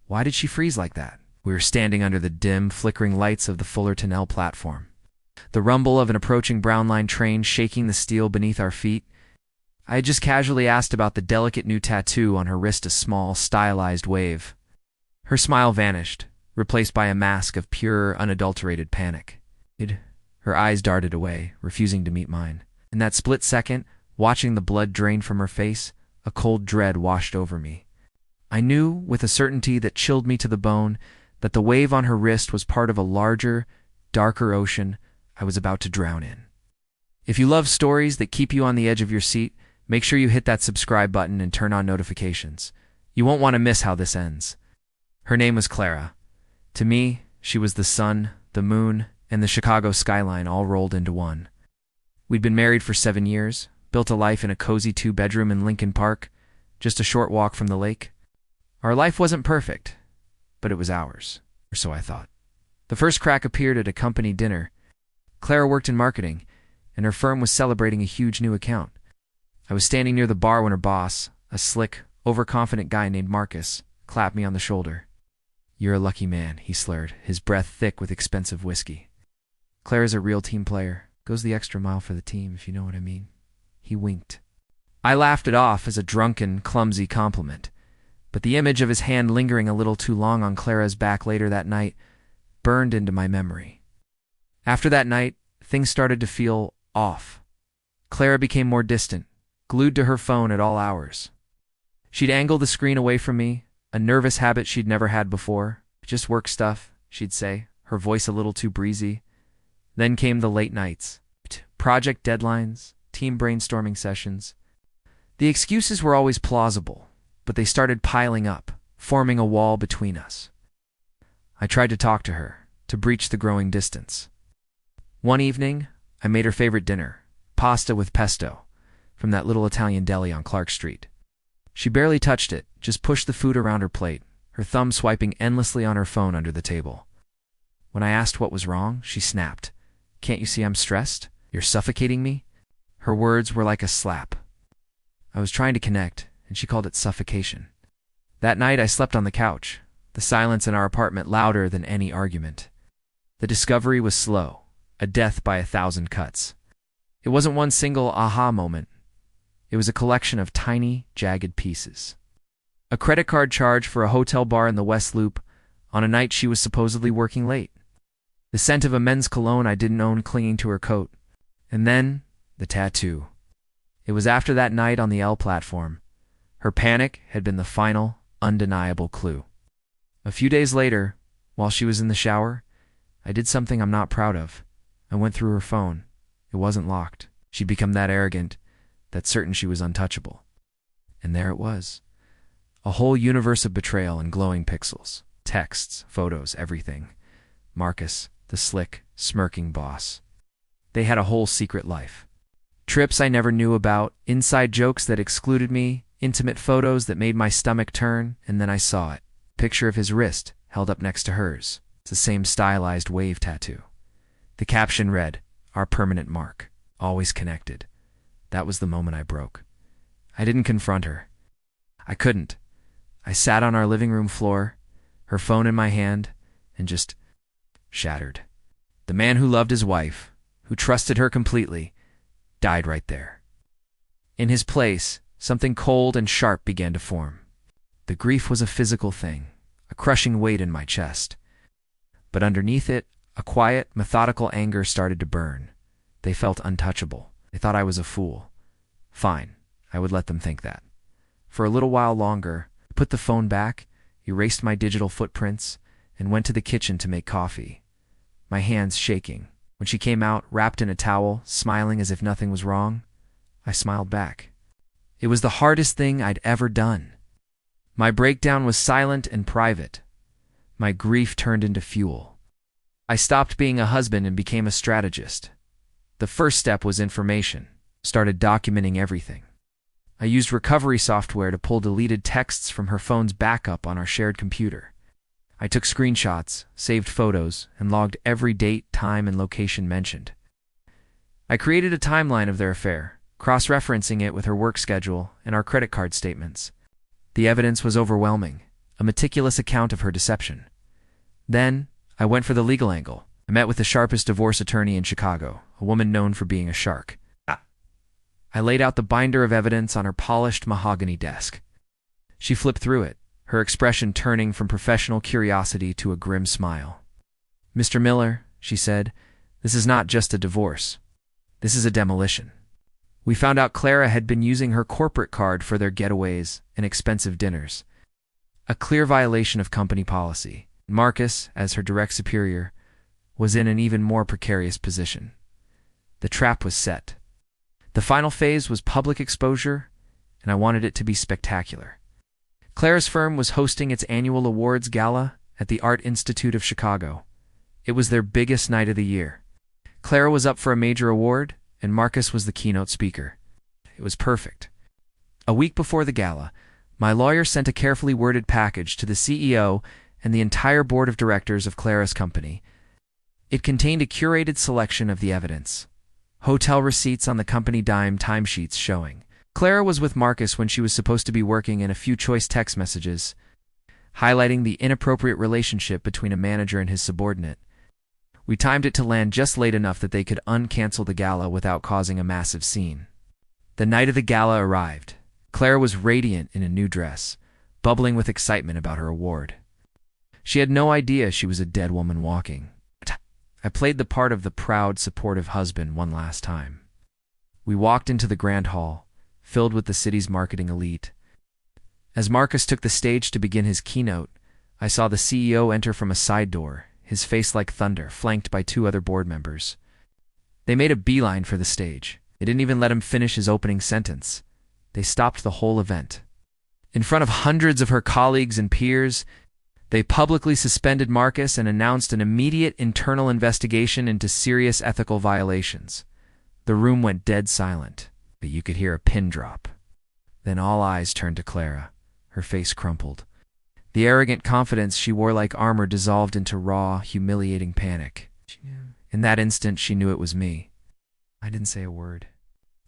Why did she freeze like that? We were standing under the dim, flickering lights of the Fullerton L platform. The rumble of an approaching Brown Line train shaking the steel beneath our feet. I had just casually asked about the delicate new tattoo on her wrist, a small, stylized wave. Her smile vanished, replaced by a mask of pure, unadulterated panic. Her eyes darted away, refusing to meet mine. In that split second, watching the blood drain from her face, a cold dread washed over me. I knew, with a certainty that chilled me to the bone, that the wave on her wrist was part of a larger, darker ocean I was about to drown in. If you love stories that keep you on the edge of your seat, make sure you hit that subscribe button and turn on notifications. You won't want to miss how this ends. Her name was Clara. To me, she was the sun, the moon, and the Chicago skyline all rolled into one. We'd been married for 7 years, built a life in a cozy 2-bedroom in Lincoln Park, just a short walk from the lake. Our life wasn't perfect, but it was ours, or so I thought. The first crack appeared at a company dinner. Clara worked in marketing, and her firm was celebrating a huge new account. I was standing near the bar when her boss, a slick, overconfident guy named Marcus, clapped me on the shoulder. "You're a lucky man," he slurred, his breath thick with expensive whiskey. "Clara's a real team player. Goes the extra mile for the team, if you know what I mean." He winked. I laughed it off as a drunken, clumsy compliment, but the image of his hand lingering a little too long on Clara's back later that night burned into my memory. After that night, things started to feel off. Clara became more distant, glued to her phone at all hours. She'd angle the screen away from me, a nervous habit she'd never had before. "Just work stuff," she'd say, her voice a little too breezy. Then came the late nights, project deadlines, team brainstorming sessions. The excuses were always plausible, but they started piling up, forming a wall between us. I tried to talk to her, to breach the growing distance. One evening, I made her favorite dinner, pasta with pesto, from that little Italian deli on Clark Street. She barely touched it, just pushed the food around her plate, her thumb swiping endlessly on her phone under the table. When I asked what was wrong, she snapped. "Can't you see I'm stressed? You're suffocating me?" Her words were like a slap. I was trying to connect, and she called it suffocation. That night I slept on the couch, the silence in our apartment louder than any argument. The discovery was slow, a death by 1,000 cuts. It wasn't one single aha moment. It was a collection of tiny, jagged pieces. A credit card charge for a hotel bar in the West Loop on a night she was supposedly working late. The scent of a men's cologne I didn't own clinging to her coat. And then, the tattoo. It was after that night on the L platform. Her panic had been the final, undeniable clue. A few days later, while she was in the shower, I did something I'm not proud of. I went through her phone. It wasn't locked. She'd become that arrogant, that certain she was untouchable. And there it was. A whole universe of betrayal in glowing pixels. Texts, photos, everything. Marcus, the slick, smirking boss. They had a whole secret life. Trips I never knew about, inside jokes that excluded me, intimate photos that made my stomach turn, and then I saw it. Picture of his wrist, held up next to hers. It's the same stylized wave tattoo. The caption read, "Our permanent mark, always connected." That was the moment I broke. I didn't confront her. I couldn't. I sat on our living room floor, her phone in my hand, and just shattered. The man who loved his wife, who trusted her completely, died right there. In his place, something cold and sharp began to form. The grief was a physical thing, a crushing weight in my chest. But underneath it, a quiet, methodical anger started to burn. They felt untouchable. They thought I was a fool. Fine, I would let them think that. For a little while longer, I put the phone back, erased my digital footprints, and went to the kitchen to make coffee, my hands shaking. When she came out, wrapped in a towel, smiling as if nothing was wrong, I smiled back. It was the hardest thing I'd ever done. My breakdown was silent and private. My grief turned into fuel. I stopped being a husband and became a strategist. The first step was information. Started documenting everything. I used recovery software to pull deleted texts from her phone's backup on our shared computer. I took screenshots, saved photos, and logged every date, time, and location mentioned. I created a timeline of their affair, cross-referencing it with her work schedule and our credit card statements. The evidence was overwhelming. a meticulous account of her deception. Then, I went for the legal angle. I met with the sharpest divorce attorney in Chicago, a woman known for being a shark. I laid out the binder of evidence on her polished mahogany desk. She flipped through it, her expression turning from professional curiosity to a grim smile. "Mr. Miller," she said, "this is not just a divorce. This is a demolition. We found out Clara had been using her corporate card for their getaways and expensive dinners. A clear violation of company policy. Marcus, as her direct superior, was in an even more precarious position. The trap was set. The final phase was public exposure, and I wanted it to be spectacular. Clara's firm was hosting its annual awards gala at the Art Institute of Chicago. It was their biggest night of the year. Clara was up for a major award, and Marcus was the keynote speaker. It was perfect. A week before the gala, my lawyer sent a carefully worded package to the CEO and the entire board of directors of Clara's company. It contained a curated selection of the evidence. Hotel receipts on the company dime timesheets showing Clara was with Marcus when she was supposed to be working, and a few choice text messages highlighting the inappropriate relationship between a manager and his subordinate. We timed it to land just late enough that they could uncancel the gala without causing a massive scene. The night of the gala arrived. Clara was radiant in a new dress, bubbling with excitement about her award. She had no idea she was a dead woman walking. I played the part of the proud, supportive husband one last time. We walked into the grand hall, filled with the city's marketing elite. As Marcus took the stage to begin his keynote, I saw the CEO enter from a side door, his face like thunder, flanked by 2 other board members. They made a beeline for the stage. They didn't even let him finish his opening sentence. They stopped the whole event. In front of hundreds of her colleagues and peers, they publicly suspended Marcus and announced an immediate internal investigation into serious ethical violations. The room went dead silent, but you could hear a pin drop. Then all eyes turned to Clara. Her face crumpled. The arrogant confidence she wore like armor dissolved into raw, humiliating panic. In that instant, she knew it was me. I didn't say a word.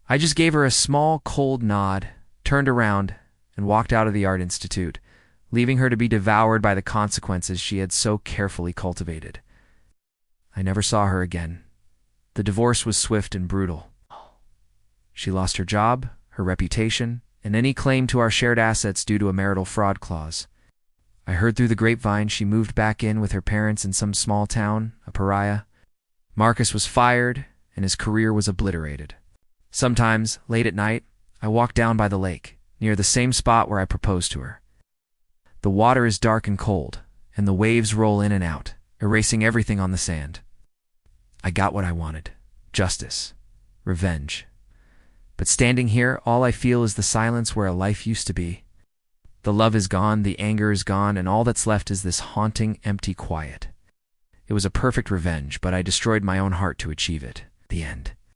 I just gave her a small, cold nod, turned around, and walked out of the Art Institute, leaving her to be devoured by the consequences she had so carefully cultivated. I never saw her again. The divorce was swift and brutal. She lost her job, her reputation, and any claim to our shared assets due to a marital fraud clause. I heard through the grapevine she moved back in with her parents in some small town, a pariah. Marcus was fired, and his career was obliterated. Sometimes, late at night, I walk down by the lake, near the same spot where I proposed to her. The water is dark and cold, and the waves roll in and out, erasing everything on the sand. I got what I wanted. Justice. Revenge. But standing here, all I feel is the silence where a life used to be. The love is gone, the anger is gone, and all that's left is this haunting, empty quiet. It was a perfect revenge, but I destroyed my own heart to achieve it. The end.